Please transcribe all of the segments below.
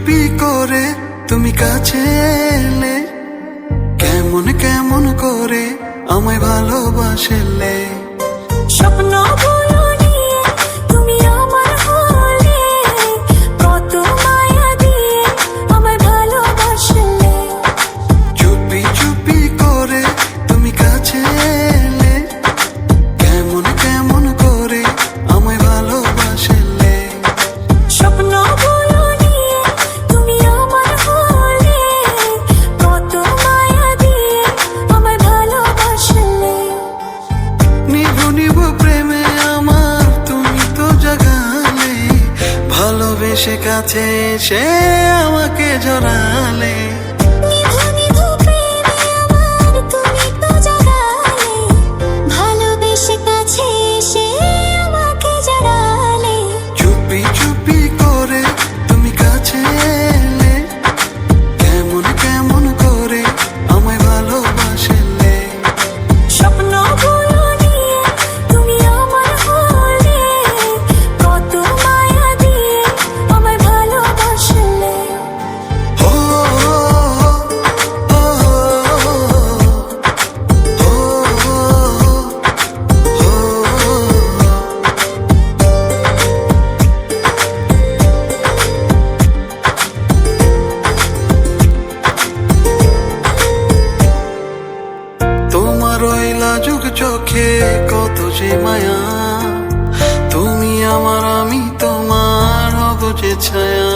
চুপি করে তুমি কাছে এলে, কেমন কেমন করে আমায় ভালোবাসলে। স্বপ্ন বলো নিয়ে তুমি আমার হলে, কত মায়া দিয়ে আমায় ভালোবাসলে। চুপি চুপি করে তুমি কাছে এলে, কেমন কেমন করে আমায় ভালোবাসলে। স্বপ্ন বলো নিয়ে তুমি আমার হলে, কত মায়া দিয়ে আমায় ভালোবাসলে। নিভু নিভু প্রেমে আমার তুমি তো জাগালে, ভালোবেসে কাছে এসে আমাকে জড়ালে। নিভু নিভু প্রেমে আমার তুমি তো জাগালে, ভালোবেসে কাছে এসে আমাকে জড়ালে। চুপি চুপি করে তুমি কাছে এলে, কেমন কেমন করে আমায় ভালোবাসলে। স্বপ্ন বলো নিয়ে তুমি আমার হলে, কত মায়া দিয়ে আমায় ভালোবাসলে। ও ও তোমার ওই লাজুক চোখে কত যে মায়া, তুমি আমার আমি তোমার হব যে ছায়া।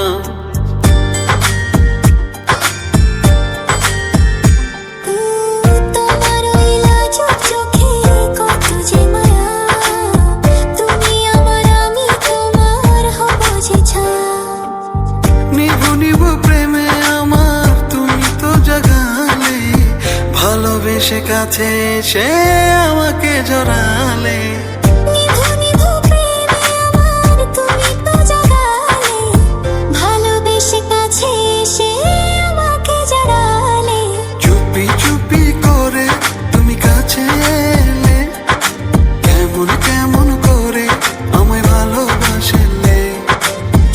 তোমার ওই লাজুক চোখে কত যে মায়া, তুমি আমার আমি তোমার হব যে ছায়া। নিভু নিভু প্রেমে আমার তুমি তো জাগালে, ভালোবেসে কাছে এসে আমাকে জড়ালে। নিভু নিভু প্রেমে আমার তুমি তো জাগালে, ভালোবেসে কাছে এসে আমাকে জড়ালে। চুপি চুপি করে তুমি কাছে এলে, কেমন কেমন করে আমায় ভালোবাসলে।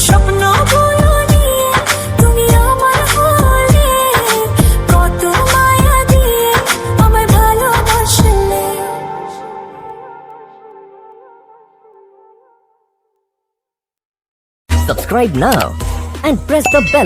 স্বপ্ন বলো নিয়ে তুমি আমার হলে, কত মায়া দিয়ে আমায় ভালোবাসলে। Subscribe now and press the bell